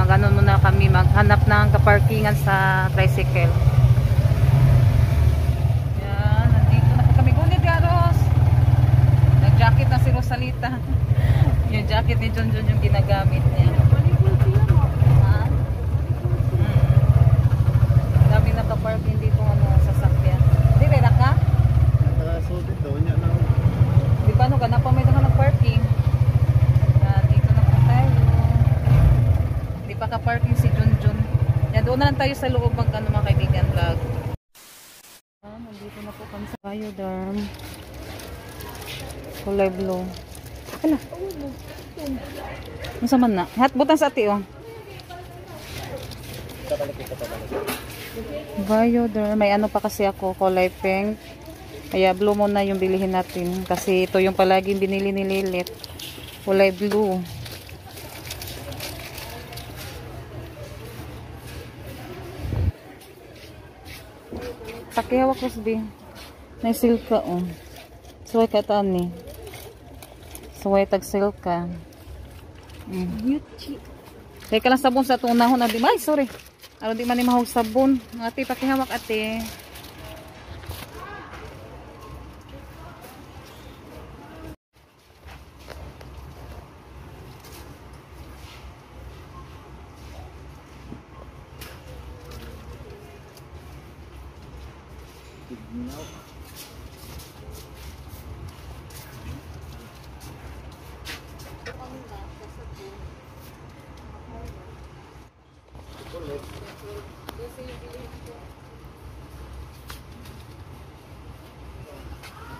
Mag-ano muna kami, maghanap ng kaparkingan sa tricycle. Yan, nandito na po kami. Gunit Garos! Nag-jacket na si Rosalita. Yung jacket ni Junjun yung ginagamit niya. Ha? Dami nakaparking dito sasakyan. Di ba ka? Nakasudit daw niya na. Di ba no, ganap pa may naka-parking. Dito na po tayo. Hindi pa ka-parking si Junjun. Yan, doon na lang tayo sa loob mga kaibigan vlog. Nandito na po kami sa Bioderm. Kulay blue. Hala. Masa man na? Hat butang sa ati oh. Bioderm. May ano pa kasi ako, kulay pink. Kaya blue muna yung bilihin natin. Kasi ito yung palaging binili ni Lilit. Kulay blue. Pakihawak ko sabi. May silka oh. Suway kataan ni. Suway tag silka. Beauty. Kaya ka lang sabon sa itong unahon. Ay, sorry. Ano di man ni mahog sabon. Ate, pakihawak ate.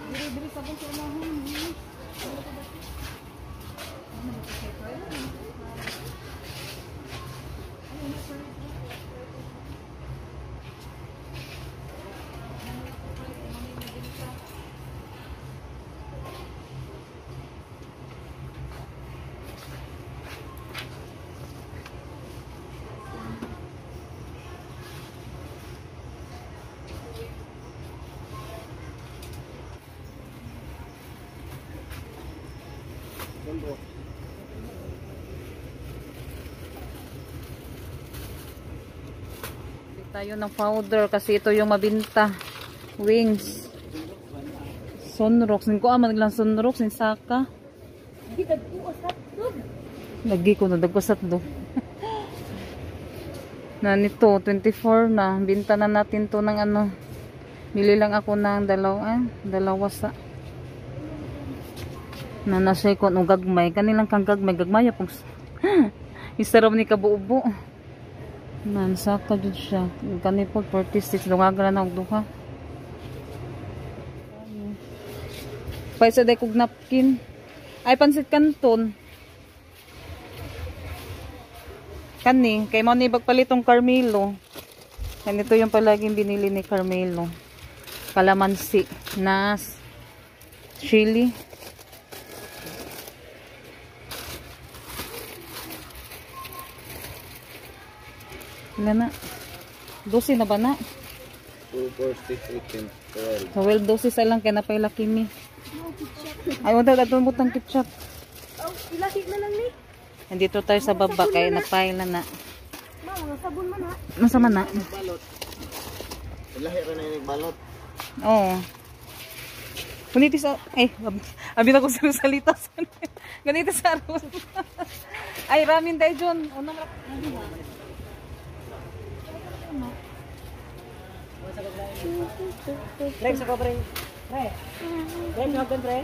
Diri sabon sa unahon. Tayo ng powder kasi ito yung mabinta. Wings. Sunrocks. Niko aman lang sunrocks ni Saka. Lagi ko na dagkosat do. Na nito 24 na. Binta na natin to ng ano. Bili lang ako ng dalawa sa na nasay ko no gagmay. Kanilang kang gagmay pong isarap ni kabuubo. Man, Saka dyan siya. Kanipol 46. Lungagra na og duha. Paisa day kog napkin. Ay, pansit kanton. Kani, kay mo ni bagpalitong Carmelo. Ganito yung palaging binili ni Carmelo. Kalamansi. Nas. Chili. Ilan na? 12 na ba na? 2, 4, 6, 8, 10, 12. So, well, 12 sa lang kaya napaila kimi. Ay, wala na mo tang ketchup. Oh, ilahit na lang ni. Nandito tayo sa baba kaya napaila na. Ma, mga sabon man ha. Masa man na? Balot. Ilahi ra na yung balot. Oo. Ganito sa... abi na ko sa salita. Ganito sa aron. Ay, ramin tayo dyan. Unang ramin. Pre, sa ko pre. Pre. Pre, sa ko pre.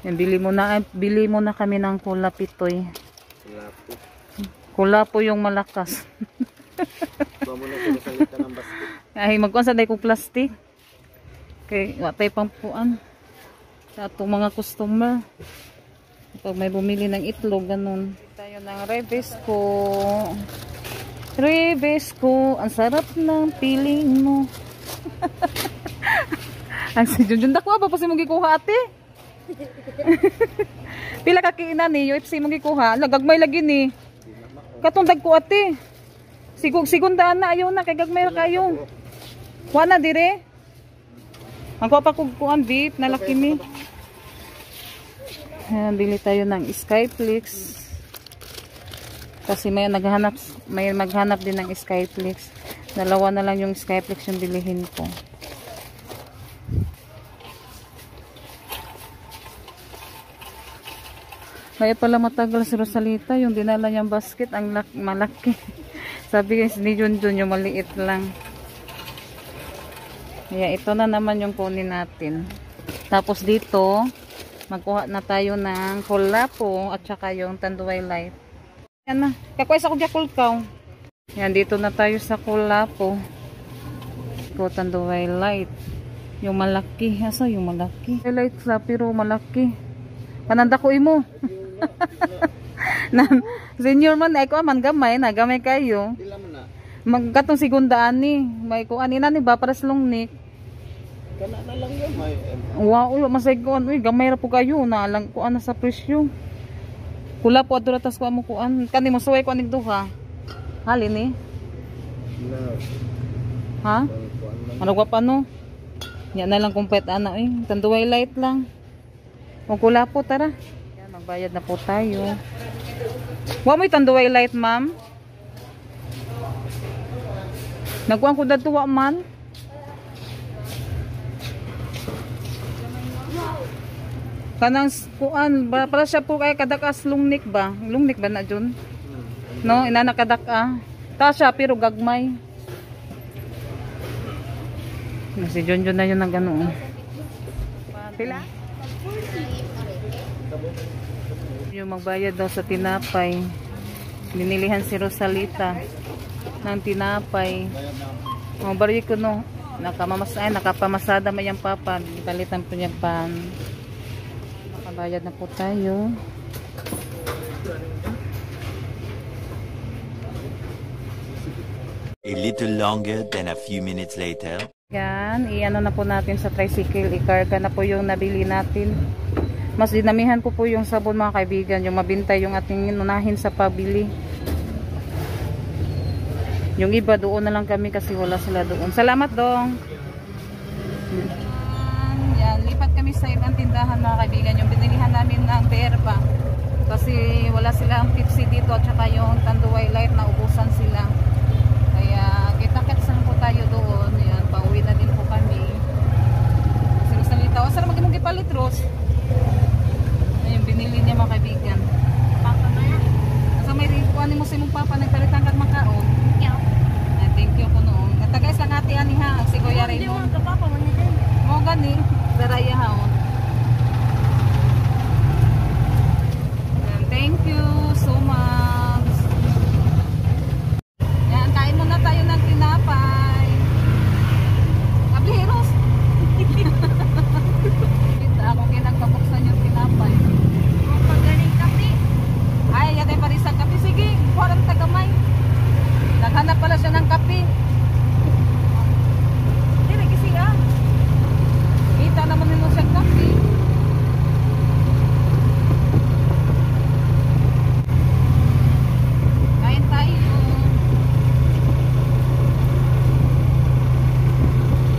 Yan, bili mo na kami ng kulapitoy. Kulapo. Kulapo yung malakas. Ba mo na ko salita ng basket. Ay, magkuhan sa day kong plastic. Okay, watay pang puan. Sa atong mga customer. Pag may bumili ng itlog, ganun. Tayo ng Revesco. Revesco, ang sarap ng piling mo. Ang si Junjun dako ba pa si mong gikuha ate? Pila ka kiinan ni UFC mong gikuha, lagagmay lagi ni. Katong dagko ate. Sigundaan na ayaw na kay gagmay ra kayo. Kuha na dire. Ang kuha pa kukuan beef na laki mi. Ayan, bili tayo ng Skyflix. Kasi may maghanap din ng Skyflix. Dalawa na lang yung Skyflix yung bilihin ko. Kaya pala matagal si Rosalita, yung dinala niyang basket, ang malaki. Sabi ni Junjun, yung maliit lang. Kaya ito na naman yung kunin natin. Tapos dito, magkuha na tayo ng kulapo at saka yung tanduay light. Yan na, kakuha sa kudyakulkaw. Yan, dito na tayo sa kulapo. Tanduay light. Yung malaki. Asa yung malaki? Light sa pero malaki. Pananda ko imo. Senior man ay ko man gamay na gamay kayo. Pila man na. Magkatong segundaan ni may ko anina ni ba para sa lungnik. Kana na lang yun. May Wow, masay ko uy gamay ra po kayo na lang ko ana sa presyo. Kula po adto tas ko amo kuan kani mo suway ko anig duha. Halin ni. Ha? Ano gwa pa no? Yan na lang kumpet ana tanduay light lang. O kula po tara. Bayad na po tayo. Wa mo'y tanduay light, ma'am? Nagkuhan ko dito, wa man? Kanang kuan, para siya po kay kadakas lungnik ba? Lungnik ba na dyan? No, inana kadaka. Ta siya, pero gagmay. Si Junjun na yun ng ganoon. Pila? Yung magbayad daw sa tinapay. Binilihan si Rosalita ng tinapay. Ang bari ko no, nakapamasada may yung papa. Palitan po niya pan. Nakabayad na po tayo. A little longer than a few minutes later. Yan, iano na po natin sa tricycle. Ikarga na po yung nabili natin. Mas dinamihan po yung sabon mga kaibigan. Yung mabintay yung ating unahin sa pabili. Yung iba doon na lang kami kasi wala sila doon. Salamat dong. Yan, lipat kami sa ibang tindahan mga kaibigan. Yung binilihan namin ng perpa. Kasi wala silang Pepsi dito at saka yung tanduay light na ubusan sila. Kaya kita-kits lang po tayo doon. Yan, pauwi na din po kami. Kasi Rosalita, o saan maging gipalit Ros? Yung binili niya mga kaibigan. Papa na yan. So may kuhanin mo sa imong papa nagpalitan ka makaon. Yeah. Thank you po noong. Natagay sa ati ani ha, si Kuya Hindi mo Raymond. ka papa man din. Mo gani, daraya haon. Thank you so much. Yan, kain muna tayo ng tinapay. Abliros. Kita ako kinagpabuksan yung tinapay. Pagaling kape. Ay, yatay pa rin sa kape. Sige, parang tagamay. Naghanap pala siya ng kape. Hindi, kasi kita naman nilo siya kape. Kain tayo.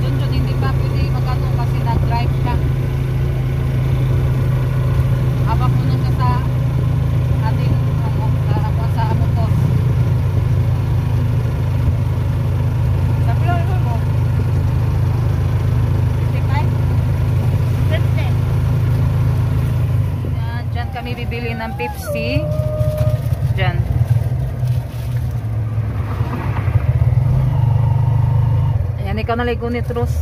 Junjun, hindi pa pwede magano kasi nag-drive ka. Habang punong ka sa ating sa motor. Sa pilay mo. Tikay? Pepsi. Yan, dyan kami bibili ng Pepsi. Dyan. Ayan, ikaw naligo ni Trus.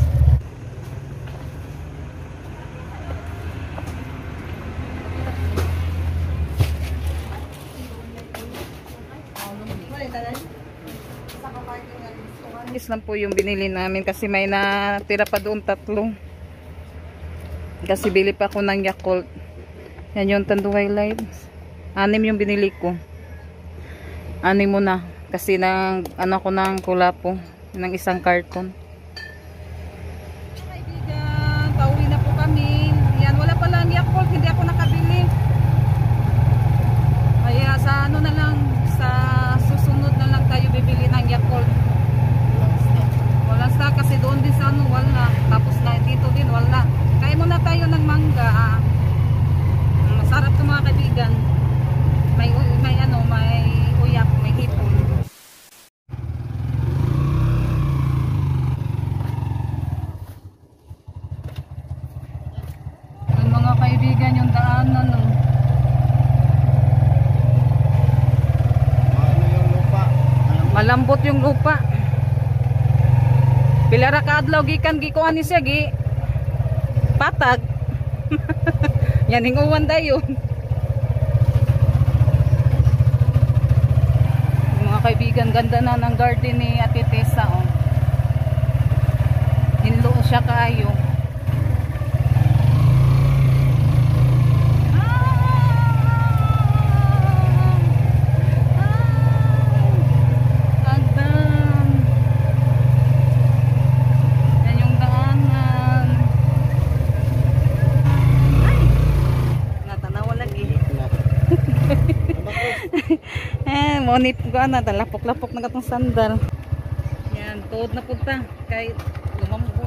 Is lang po yung binili namin kasi may natira pa doon 3. Kasi bili pa ako ng Yakult. Yan yung tanduay light. 6 yung binili ko. 6 mo na. Kasi ng ano ko ng kulapo. Ng isang karton. Kaibigan, pauwi na po kami. Yan, wala pala ang Yakult. Hindi ako nakabili. Kaya sa ano na lang, sa susunod na lang tayo bibili ng Yakult. Wala stock kasi doon ano, wala. Tapos na dito din, wala. Kaya muna tayo ng mangga. Masarap to mga kaibigan. May ano, may uyap, may hipon. Yung mga kaibigan yung daanan, no. Ano yung lupa? Malambot yung lupa. Pilara ka adlaw gikan gikuan ni siya gi patag. Yan hinguwan dayon. Mga kaibigan, ganda na ng garden ni Ate Tessa, oh. Hinlo siya kaayo. Monit ko na, lapok-lapok na katong sandal. Yan, tuod na punta. Kay lumambo.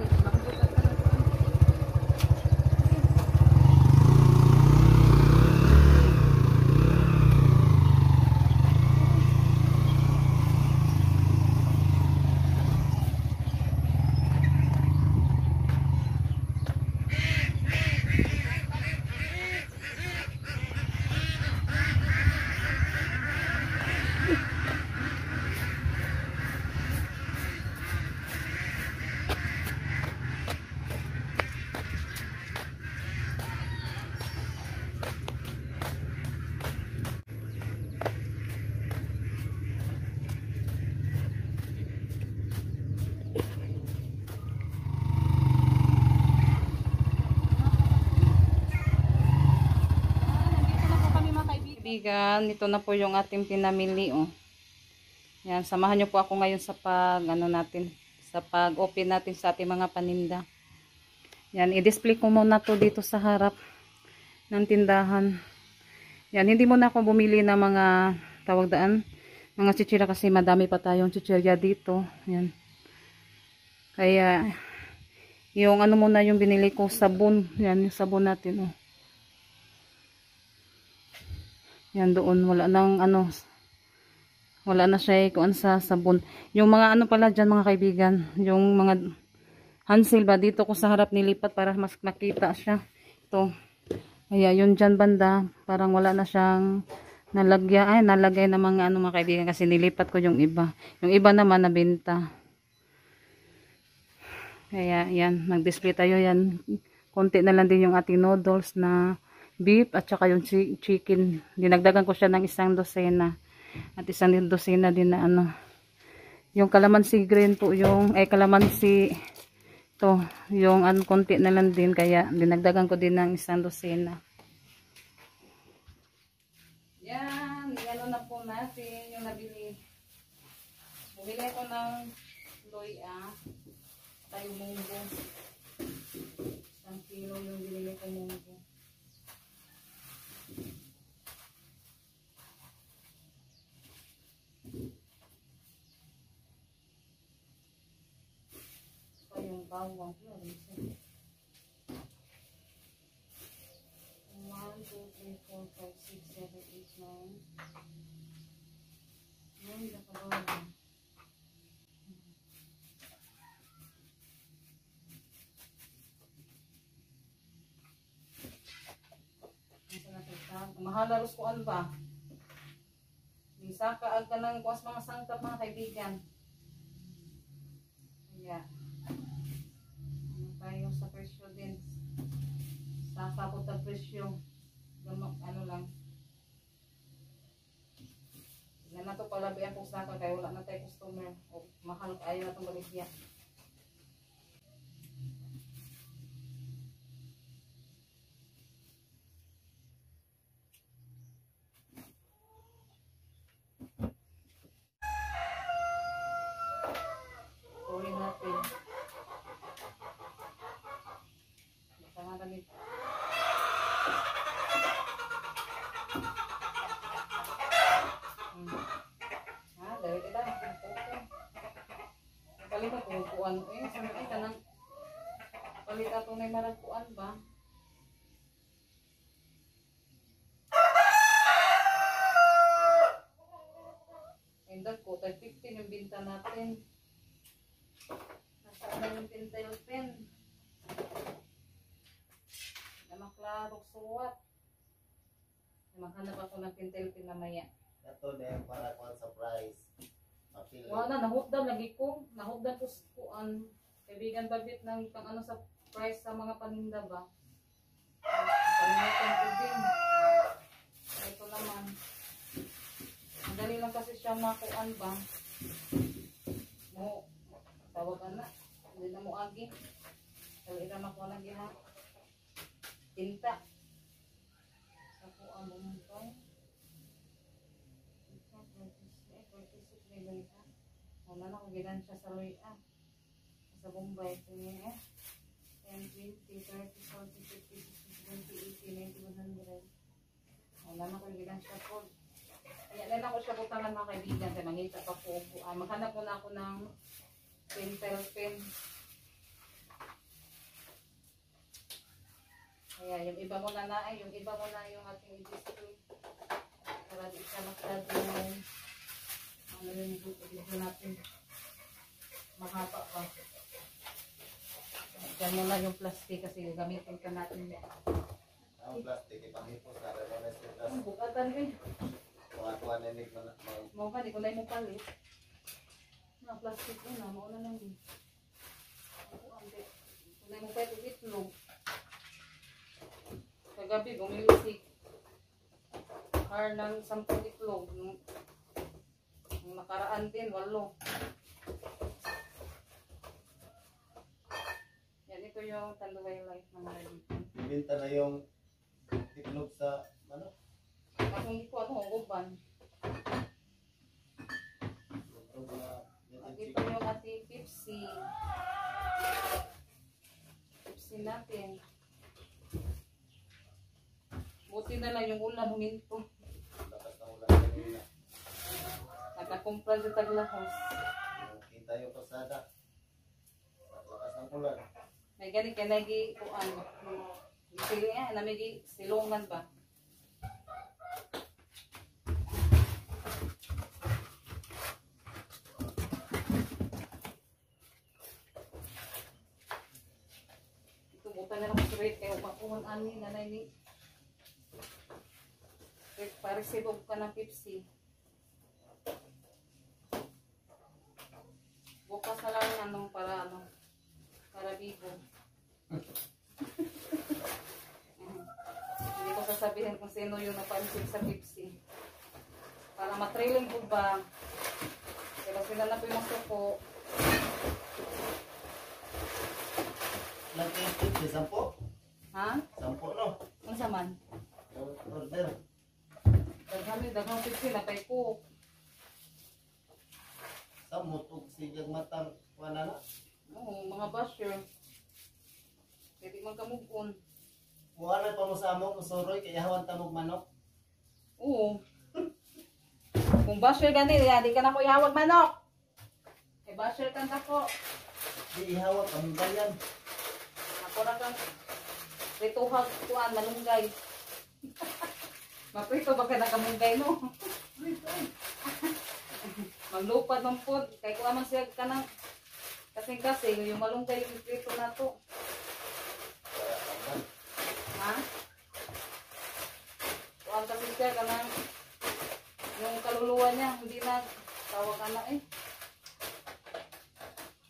Kaibigan, ito na po yung ating pinamili, oh. Yan, samahan niyo po ako ngayon sa pag-open natin sa ating mga paninda. Yan, i-display ko muna to dito sa harap ng tindahan. Yan, hindi muna ako bumili ng mga tawag daan, mga chichirya kasi madami pa tayong chichirya dito. Yan. Kaya yung ano muna yung binili ko, sabon. Yan, yung sabon natin, oh. Yan doon, wala nang ano, wala na siya kuan sa sabon. Yung mga ano pala dyan mga kaibigan, yung mga Hansel ba, dito ko sa harap nilipat para mas makita siya. Ito, kaya yun dyan banda, parang wala na siyang nalagay na mga ano mga kaibigan kasi nilipat ko yung iba. Yung iba naman nabenta. Kaya yan, mag-display tayo yan. Konti na lang din yung ating noodles na beef at saka yung chicken. Dinagdagan ko siya ng 1 dosena. At 1 dosena din na ano. Yung calamansi green po, yung calamansi to, yung ano konti na lang din kaya dinagdagan ko din ng 1 dosena. Yan, ano na po natin yung nabili. Bumili ko ng loya, tayo munggo. 1 kilo yung binili ko munggo. Yung bawang ko. 1, 2, 3, 4, 5, 6, 7, 8, 9. Yan, nakabawang. Mahalaros ko ano ba? Isa ka agka ng kuwas mga sangkap mga kaibigan. Kaya tayo sa presyo din. Sasabot ang presyo. Ano lang. Yan na ito palabihan po sa kaya wala na tayo customer. O mahal ayaw na itong baligya. Tuloy natin. Masama namin. Dari kita makin foto. Kali mo kung kuan sandali ka nang Palit ato na marakuan ba? Endak ko, tag 15 yung binta natin. Nasaan na yung pintel pen? Na maklarok suwat. Maghanap ako ng pintel pen mamaya. Ito din para kuan sa price. Mapili. Wala na, nahugdan lagi ko. Nahugdan ko kuan. Kaibigan babit ng pang ano sa price sa mga paninda ba? Pangyakan ko din. Ito naman. Ang dali lang kasi siya makuan ba? Mo, tawagan na. Hindi na mo agi. Talira makuha na gina. Tinta. Sa kuan mo mo ito. 26 may loya. Wala na kung ginan siya sa loya. Sa Bombay. Ito niya 10, 20, 30, 40, 50, 60, 70, 80, 90, 100. Wala na kung ginan siya po. Kaya lang ako siya butangan mga kaibigan. Kaya mangita pa po. Maghanap muna ako ng pentel pen. Kaya yung iba muna na yung iba muna yung ating display. Para di siya masyado ano yung video natin. Mahaba pa. Diyan muna yung plastic kasi gamitin ka natin. Ang plastic ipahipos na rin na sa plastic. Ang bukatan rin. Kuha-kuha na nig man. Mau pa, di ko na mo palit. Na plastic na, mauna lang din. Kung na mo pa ito itlog. Kagabi, bumili si Car ng 10 itlog. Nung nakaraan din, 8. Yan, ito yung Tanduay Life ng mga dito. Ibinta na yung itlog sa ano? Akong iko, ano, uban. Itlog na At ito yung ating Pepsi. Pepsi natin. Buti na lang yung ulan huminto. lakas ng ulan kanina. Nakakumpra sa taglahos. Kita yung pasada. Lakas ng ulan. May gani ka nagi kuan. Isili namigi silungan ba? Ito buta na lang ko straight kaya upakuhan ani nanay ni. Paresibog ka ng Pepsi. Bukas na lang anong para bigo. Hindi ko sasabihin kung sino yung napansig sa Pepsi. Para matrailing ko ba? Kaya sila na po yung suko. Lagi yung tip, 10? Ha? 10 no? Ano sa man? Order. Daghang Pepsi na kay ko. Sa mutog sigyag matang wala na. Oo, mga basher. Pwede man kamugkon. Wala pa mo sa amo, musuroy, kaya hawan tamog manok. Oo. Kung basher gani, di ka na ko ihawag manok. Eh, basher ka na ko. Di ihawag, ang bayan. Ako na kang rituhag kuan, malunggay. Maprito ba ka nakamunggay no? Maglupad ng food. Kaya kung naman siya ka ng kasing-kasing, yung malunggay yung prito na to. Ha? Kuan kasi siya ka ng yung kaluluwa niya, hindi na tawag ka na eh.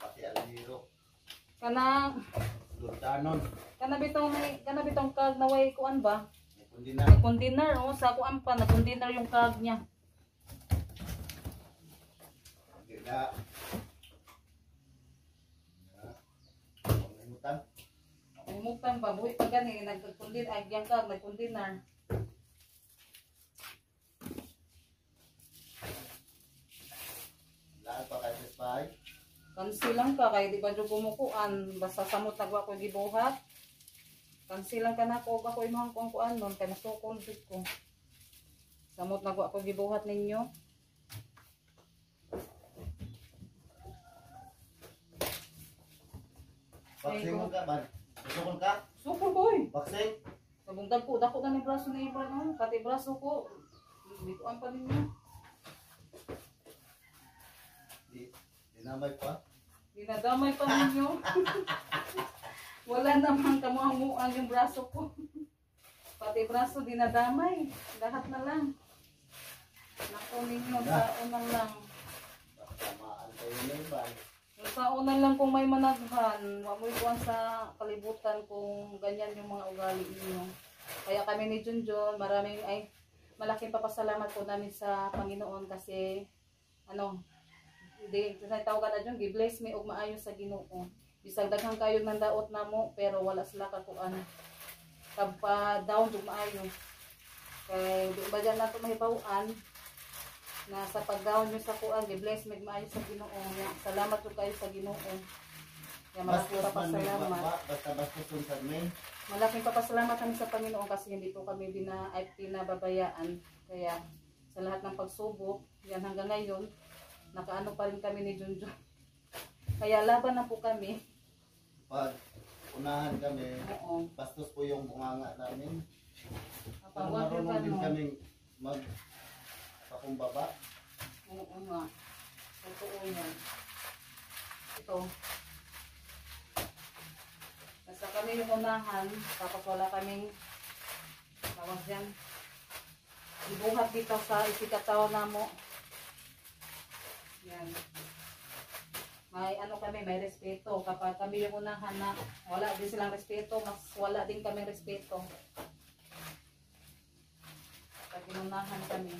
Pati aliro. Kanang Lutanon. kanabitong kag naway kuan ba? Kundi na. May container, oh, sa kuan pa na container yung kag niya. Hindi na. Pangimutan. Ay mutang ba buhi pa gani nagkundin agyang kag nagcontainer. Lahat pa kayo sa bahay. Kansilang ka kay di ba jud kumukuan basta samot nagwa ko gibuhat. Kansilang ka na ko ako imong kuan nun kay masukol jud ko. Samot nagwa ko gibuhat ninyo. Paksi mo ka man. Sukol ka? Sukol boy. Vaccine? Sabungdag ko, dako na ng braso na iba no. Pati braso ko. Bituan pa ninyo. Dinamay pa? Dinadamay pa ninyo. Wala namang kamuhamuan yung braso ko. Pati braso dinadamay. Lahat na lang. Naku ninyo, saunan lang. Tamaan kayo na iba. Saunan lang kung may managhan. Wamoy kuhan sa kalibutan kung ganyan yung mga ugali ninyo. Kaya kami ni Junjun, malaking papasalamat po namin sa Panginoon kasi hindi tawagan na dyan, gi-bless me og maayo sa Ginoo. Bisag daghang kayo ng daot na mo pero wala sila kakuan. Kapag down ug maayo. Kay di ba dyan nato mahibaw-an na sa pag-down nyo sa kuan, gi-bless me og maayo sa Ginoo. Salamat po kayo sa Ginoo. Kaya malaking papasalamat. Basta-basta sa men. Malaking papasalamat kami sa Panginoon kasi hindi po kami pinababayaan. Kaya sa lahat ng pagsubok, yan hanggang ngayon, nakaano pa rin kami ni Junjun. Kaya laban na po kami. Pag unahan kami, Oo. bastos po yung bunganga namin. Pero Kapag marunong din kami magpakumbaba. Oo nga. Totoo yan. Ito. Basta kami yung unahan, tapos wala kaming tawag dyan. Ibuhat dito sa isikataw na mo. Yan. May kami, may respeto. Kapag kami yung unahan na wala din silang respeto, mas wala din kami respeto. Kapag inunahan kami.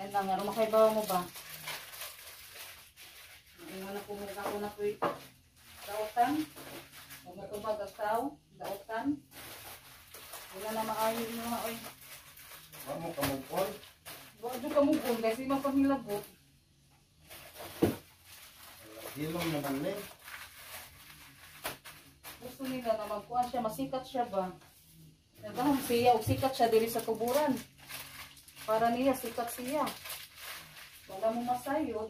Yan lang, makaibawa mo ba? Yung na pumulika ko na po yung daotan. Huwag mo tubag ang tao, daotan. Wala na maayo yung mga oy. Huwag mo kamugpon. Huwag nyo kamugpon kasi mapamilabot. Hilong naman eh. Gusto nila na magkuhan siya, masikat siya ba? Nagahong siya, o sikat siya diri sa kuburan. Para niya, sikat siya. Wala mo masayod.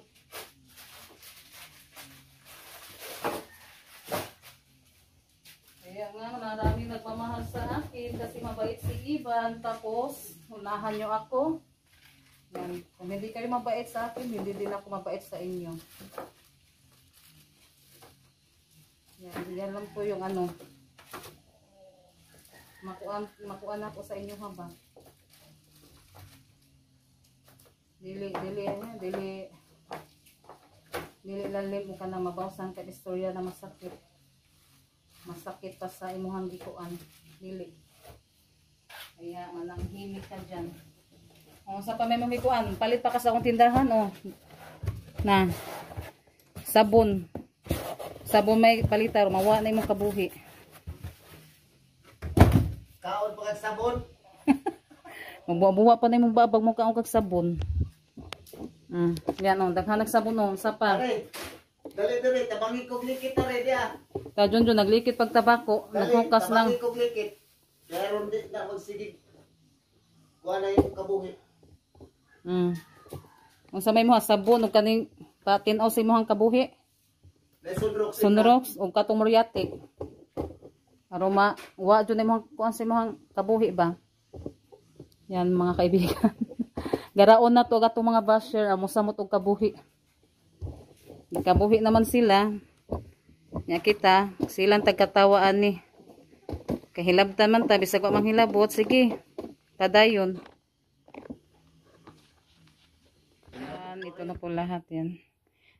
Kaya nga, maraming nagmamahal sa akin kasi mabait si Ivan. Tapos, unahan nyo ako. Yan. Kung hindi kayo mabait sa akin, hindi din ako mabait sa inyo. Yan lang po yung makuan ako sa inyo haba. Dili lalim mo ka na mabawsan ka istorya na masakit. Masakit pa sa imuhang gikuan. Dili. Kaya mananghimik ka dyan. Sa pa may mamikuan, palit pa ka sa akong tindahan na sabon. Sabon may palitar, mawa na imong kabuhi. Kaon pa kag sabon. Magbuwa-buwa pa na imong babag mo kaon kag sabon. Yan daghan nagsabon sa pa. Dali, tabangin kog likit na rin ya. Ka Junjun naglikit pag tabako, naghukas lang. Tabangin kog likit. Kaya ron di na magsigig. Kuha na yung kabuhi. Kung sa may mga sabon, ug kaning patinaw sa imong kabuhi. Sunrox. Sunrox, ug katong muriate. Aroma, wa dyan imong kuan sa imong kabuhi ba? Yan mga kaibigan. Garaon na to atong mga basher, amo samot og kabuhi. Kabuhi naman sila. Nya kita, silang tagkatawaan ni. Kahilabtan man ta bisag wa manghilabot, sige. Padayon. Yan, ito na po lahat yan.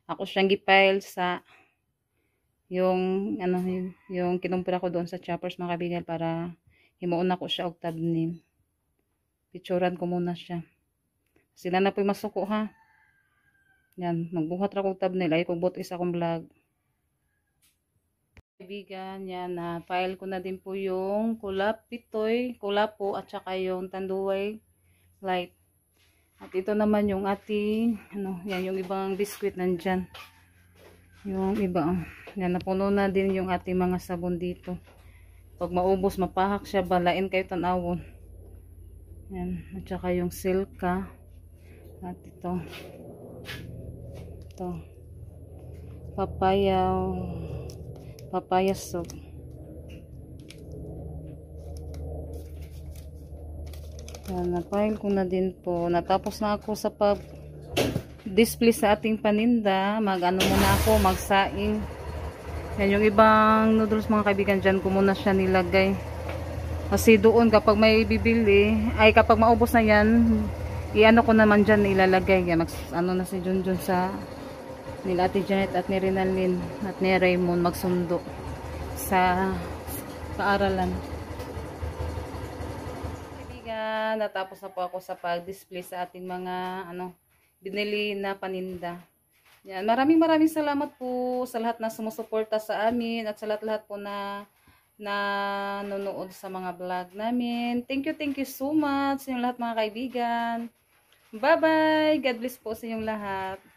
Ako siyang gipile sa yung kinumpira ko doon sa Choppers mga kaibigan para himuon ako siya og thumbnail. Picturean ko muna siya. Sila na po yung masuko ha. Yan, magbuhat ra kong thumbnail ay kung buot isa akong vlog. Kaibigan, yan file ko na din po yung kulapitoy, kulapo at saka yung tanduay light. At ito naman yung ating yan yung ibang biskwit nandyan. Yung iba yan, napuno na din yung ating mga sabon dito. Pag maubos, mapahak siya, balain kayo tanawon. Yan, at saka yung silka. At ito papayaw. papaya soup. Yan, na-file ko na din po. Natapos na ako sa pag-display sa ating paninda. Mag-ano muna ako, magsaing. Yan, yung ibang noodles mga kaibigan, dyan ko muna siya nilagay. Kasi doon kapag may bibili, ay kapag maubos na yan, i-ano ko naman dyan ilalagay. Yan, ano na si Junjun sa nila Ate Janet at ni Rinalyn at ni Raymond magsundo sa paaralan. Kaibigan, natapos na po ako sa pag-display sa ating mga binili na paninda. Yan, maraming salamat po sa lahat na sumusuporta sa amin at sa lahat po na nanonood sa mga vlog namin. Thank you so much sa inyong lahat mga kaibigan. Bye-bye! God bless po sa inyong lahat.